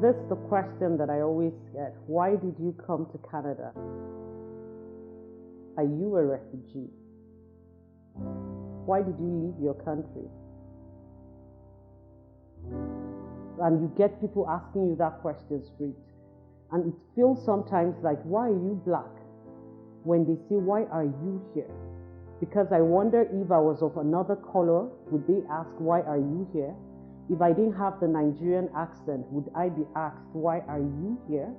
this is the question that I always get. Why did you come to Canada? Are you a refugee? Why did you leave your country? And you get people asking you that question straight. And it feels sometimes like, why are you black? When they say, why are you here? Because I wonder if I was of another color, would they ask, why are you here? If I didn't have the Nigerian accent, would I be asked, why are you here?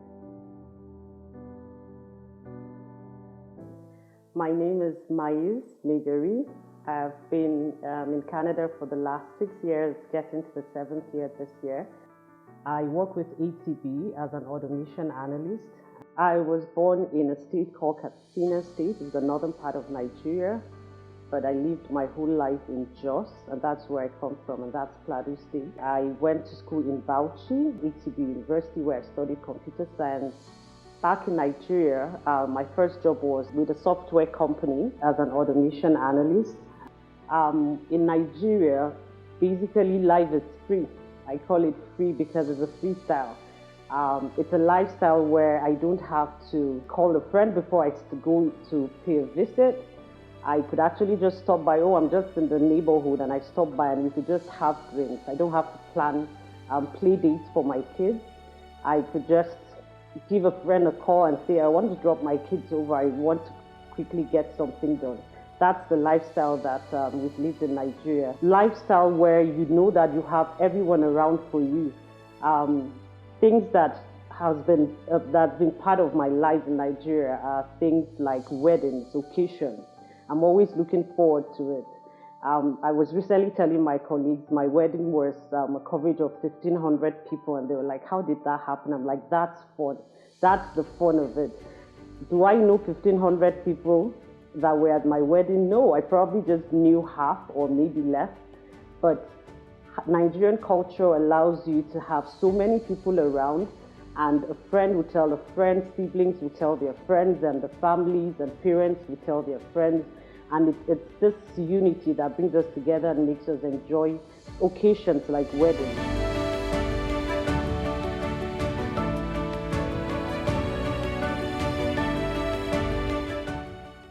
My name is Mais Maigari. I've been in Canada for the last 6 years, getting to the 7th year this year. I work with ATB as an automation analyst. I was born in a state called Katsina State, it's the northern part of Nigeria, but I lived my whole life in Jos, and that's where I come from, and that's Plateau State. I went to school in Bauchi, ATB University, where I studied computer science. Back in Nigeria, my first job was with a software company as an automation analyst. In Nigeria, basically life is free. I call it free because it's a freestyle. It's a lifestyle where I don't have to call a friend before I go to pay a visit. I could actually just stop by, I'm just in the neighborhood, and I stop by and we could just have drinks. I don't have to plan play dates for my kids. I could just give a friend a call and say, I want to drop my kids over, I want to quickly get something done. That's the lifestyle that we've lived in Nigeria. Lifestyle where you know that you have everyone around for you. Things that has been that's been part of my life in Nigeria are things like weddings, occasions. I'm always looking forward to it. I was recently telling my colleagues my wedding was a coverage of 1,500 people, and they were like, how did that happen? I'm like, that's fun. That's the fun of it. Do I know 1,500 people that were at my wedding? No, I probably just knew half or maybe less. But Nigerian culture allows you to have so many people around, and a friend will tell a friend, siblings will tell their friends, and the families and parents will tell their friends. And it's this unity that brings us together and makes us enjoy occasions like weddings.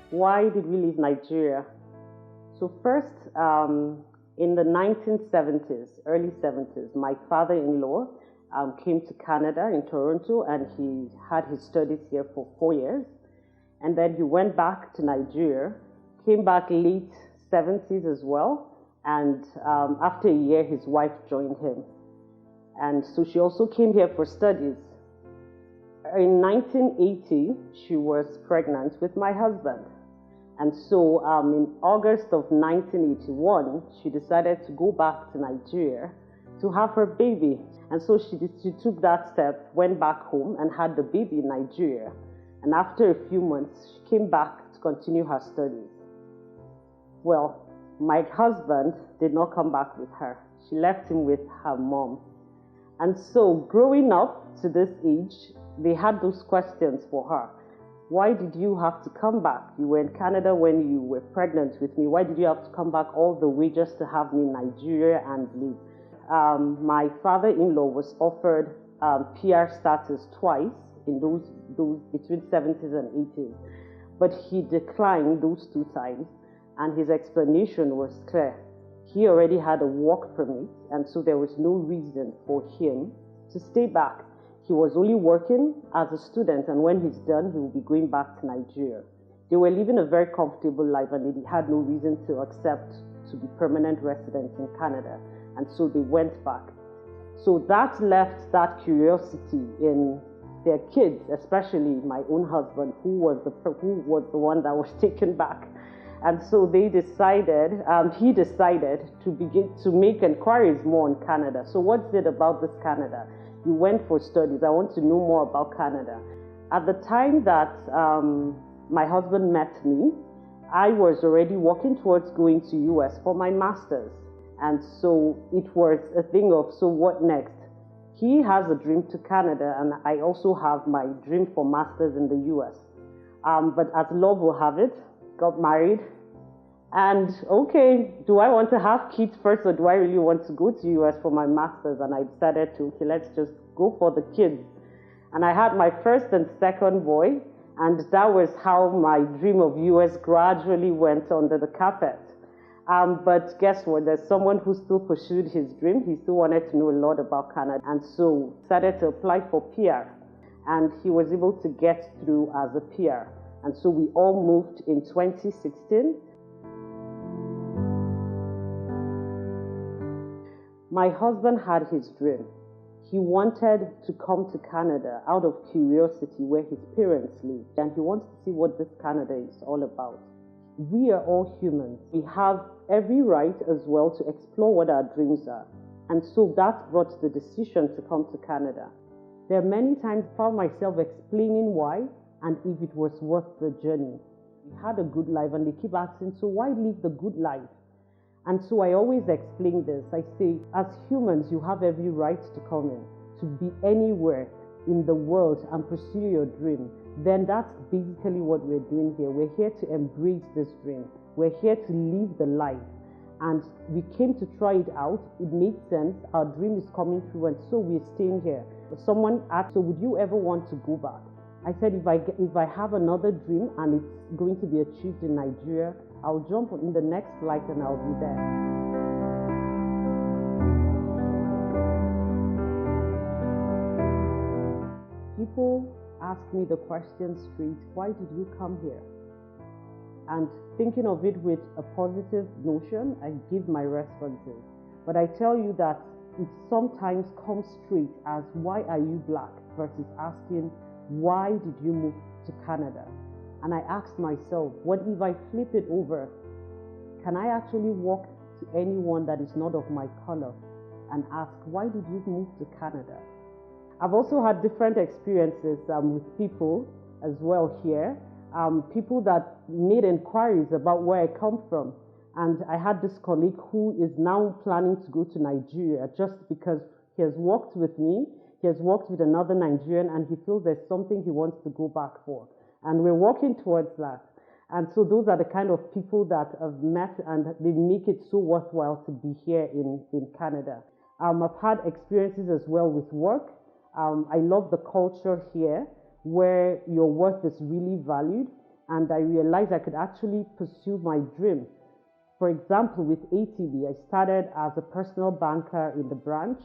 Why did we leave Nigeria? So first, in the 1970s, early 70s, my father-in-law came to Canada in Toronto, and he had his studies here for 4 years. And then he went back to Nigeria, came back late 70s as well. And after a year, his wife joined him. And so she also came here for studies. In 1980, she was pregnant with my husband. And so in August of 1981, she decided to go back to Nigeria to have her baby. And so she took that step, went back home and had the baby in Nigeria. And after a few months, she came back to continue her studies. Well, my husband did not come back with her. She left him with her mom. And so growing up to this age, they had those questions for her. Why did you have to come back? You were in Canada when you were pregnant with me. Why did you have to come back all the way just to have me in Nigeria and leave? My father-in-law was offered PR status twice in those between 70s and 80s. But he declined those 2 times, and his explanation was clear. He already had a work permit, and so there was no reason for him to stay back. He was only working as a student, and when he's done, he will be going back to Nigeria. They were living a very comfortable life, and they had no reason to accept to be permanent residents in Canada, and so they went back. So that left that curiosity in their kids, especially my own husband, who was the one that was taken back. And so he decided to begin to make inquiries more on Canada. So what's it about this Canada? You went for studies. I want to know more about Canada. At the time that my husband met me, I was already working towards going to US for my master's. And so it was a thing of, so what next? He has a dream to Canada, and I also have my dream for master's in the US. But as love will have it, got married, And okay, do I want to have kids first or do I really want to go to US for my master's? And I decided to, okay, let's just go for the kids. And I had my first and second boy, and that was how my dream of US gradually went under the carpet. But guess what? There's someone who still pursued his dream. He still wanted to know a lot about Canada, and so started to apply for PR. And he was able to get through as a PR. And so we all moved in 2016. My husband had his dream. He wanted to come to Canada out of curiosity where his parents live, and he wants to see what this Canada is all about. We are all humans. We have every right as well to explore what our dreams are. And so that brought the decision to come to Canada. There are many times I found myself explaining why and if it was worth the journey. We had a good life and they keep asking, so why live the good life? And so I always explain this. I say, as humans, you have every right to come in, to be anywhere in the world and pursue your dream. Then that's basically what we're doing here. We're here to embrace this dream. We're here to live the life. And we came to try it out. It made sense. Our dream is coming through, and so we're staying here. Someone asked, so would you ever want to go back? I said, if I have another dream and it's going to be achieved in Nigeria, I'll jump in the next flight and I'll be there. People ask me the question straight, why did you come here? And thinking of it with a positive notion, I give my responses. But I tell you that it sometimes comes straight as, why are you black? Versus asking, why did you move to Canada? And I asked myself, what if I flip it over? Can I actually walk to anyone that is not of my color and ask, why did you move to Canada? I've also had different experiences with people as well here. People that made inquiries about where I come from. And I had this colleague who is now planning to go to Nigeria just because he has worked with me, he has worked with another Nigerian, and he feels there's something he wants to go back for. And we're working towards that. And so those are the kind of people that I've met, and they make it so worthwhile to be here in Canada. I've had experiences as well with work. I love the culture here where your worth is really valued, and I realized I could actually pursue my dream. For example, with ATB, I started as a personal banker in the branch,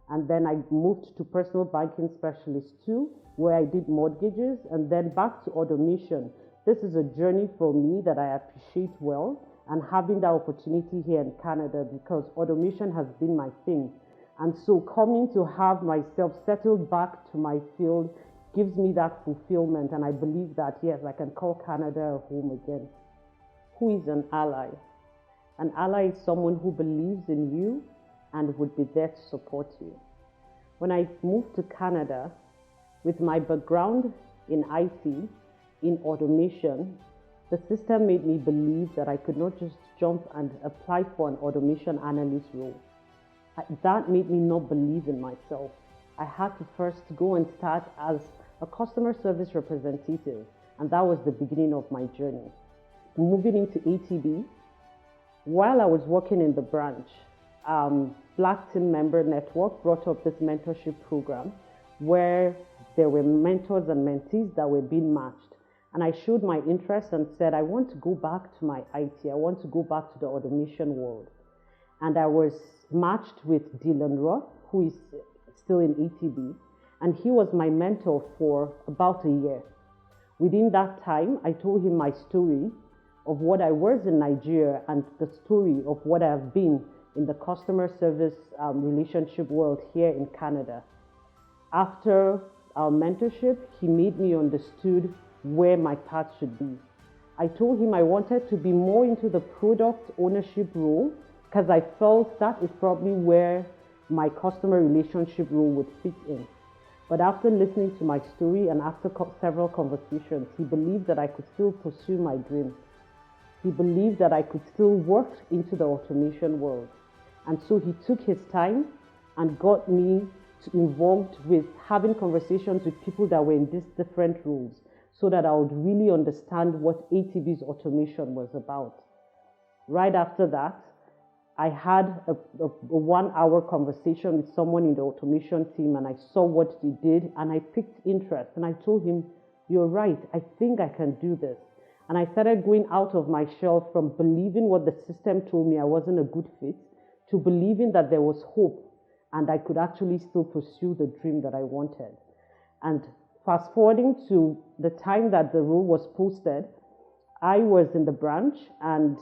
and then I moved to personal banking specialist 2, where I did mortgages, and then back to automation. This is a journey for me that I appreciate well, and having that opportunity here in Canada, because automation has been my thing. And so coming to have myself settled back to my field gives me that fulfillment, and I believe that, yes, I can call Canada a home again. Who is an ally? An ally is someone who believes in you and would be there to support you. When I moved to Canada, with my background in IT, in automation, the system made me believe that I could not just jump and apply for an automation analyst role. That made me not believe in myself. I had to first go and start as a customer service representative, and that was the beginning of my journey. Moving into ATB, while I was working in the branch, Black Team Member Network brought up this mentorship program where there were mentors and mentees that were being matched. And I showed my interest and said, I want to go back to my IT. I want to go back to the automation world. And I was matched with Dylan Roth, who is still in ATB. And he was my mentor for about a year. Within that time, I told him my story of what I was in Nigeria and the story of what I have been in the customer service relationship world here in Canada. After our mentorship, he made me understood where my path should be. I told him I wanted to be more into the product ownership role because I felt that is probably where my customer relationship role would fit in. But after listening to my story and after several conversations, he believed that I could still pursue my dream. He believed that I could still work into the automation world. And so he took his time and got me involved with having conversations with people that were in these different roles so that I would really understand what ATB's automation was about. Right after that, I had a 1 hour conversation with someone in the automation team, and I saw what they did and I picked interest, and I told him, you're right, I think I can do this. And I started going out of my shell from believing what the system told me I wasn't a good fit to believing that there was hope and I could actually still pursue the dream that I wanted. And fast forwarding to the time that the role was posted, I was in the branch, and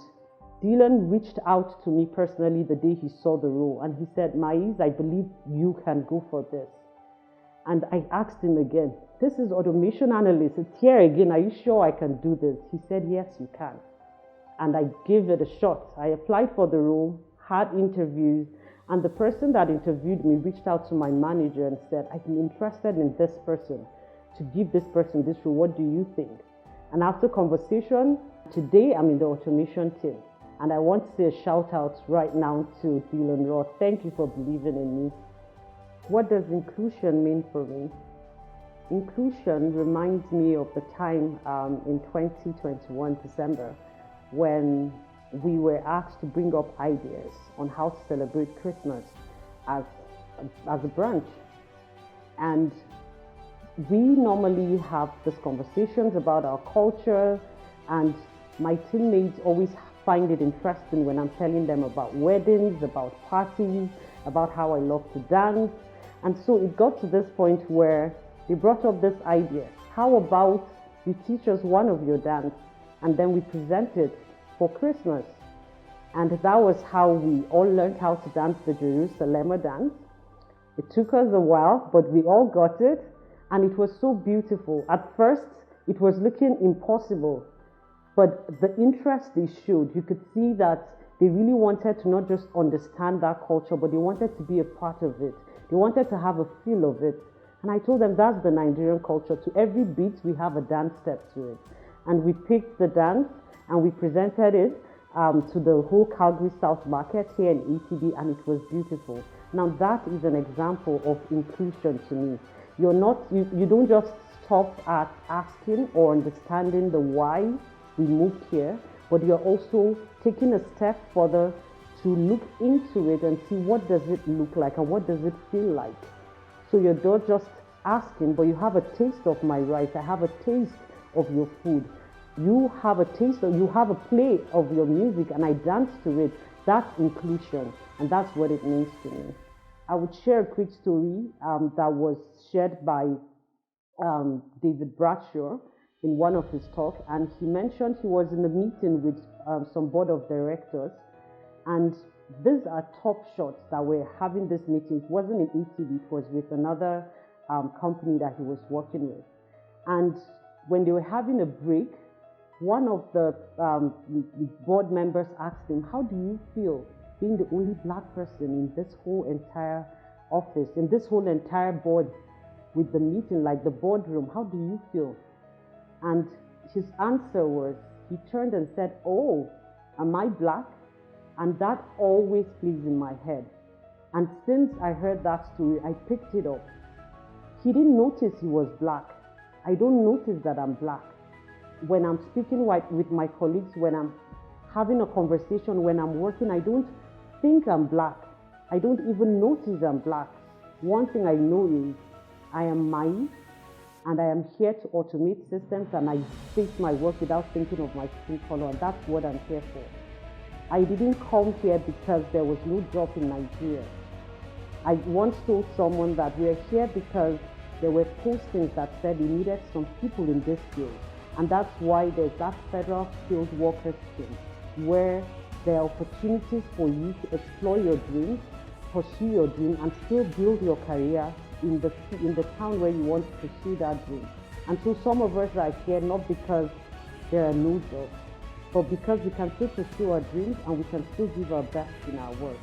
Dylan reached out to me personally the day he saw the role, and he said, Mais, I believe you can go for this. And I asked him again, this is automation analyst, it's here again, are you sure I can do this? He said, yes, you can. And I gave it a shot. I applied for the role, had interviews, and the person that interviewed me reached out to my manager and said, I'm interested in this person, to give this person this role, what do you think? And after conversation, today I'm in the automation team. And I want to say a shout out right now to Dylan Roth. Thank you for believing in me. What does inclusion mean for me? Inclusion reminds me of the time in 2021, December, when we were asked to bring up ideas on how to celebrate Christmas as a branch. And we normally have these conversations about our culture, and my teammates always find it interesting when I'm telling them about weddings, about parties, about how I love to dance. And so it got to this point where they brought up this idea. How about you teach us one of your dance, and then we present it for Christmas? And that was how we all learned how to dance the Jerusalem dance. It took us a while, but we all got it. And it was so beautiful. At first, it was looking impossible. But the interest they showed, you could see that they really wanted to not just understand that culture, but they wanted to be a part of it. They wanted to have a feel of it. And I told them that's the Nigerian culture. To every beat, we have a dance step to it. And we picked the dance and we presented it to the whole Calgary South Market here in ATB, and it was beautiful. Now that is an example of inclusion to me. You don't just stop at asking or understanding the why we moved here, but you're also taking a step further to look into it and see what does it look like and what does it feel like. So you're not just asking, but you have a taste of my rice. I have a taste of your food. You have a taste of, you have a play of your music, and I dance to it. That's inclusion, and that's what it means to me. I would share a quick story that was shared by David Bradshaw in one of his talks, and he mentioned he was in a meeting with some board of directors, and these are top shots that were having this meeting. It wasn't in ETB, it was with another company that he was working with. And when they were having a break, one of the board members asked him, how do you feel being the only black person in this whole entire office, in this whole entire board with the meeting, like the boardroom, how do you feel? And his answer was, he turned and said, oh, am I black? And that always plays in my head. And since I heard that story, I picked it up. He didn't notice he was black. I don't notice that I'm black. When I'm speaking with my colleagues, when I'm having a conversation, when I'm working, I don't think I'm black. I don't even notice I'm black. One thing I know is I am Mais, and I am here to automate systems, and I face my work without thinking of my skin color, and that's what I'm here for. I didn't come here because there was no job in Nigeria. I once told someone that we're here because there were postings that said we needed some people in this field. And that's why there's that federal skilled workers scheme, where there are opportunities for you to explore your dreams, pursue your dream, and still build your career in the town where you want to pursue that dream. And so some of us are here not because there are no jobs, but because we can still pursue our dreams and we can still give our best in our work.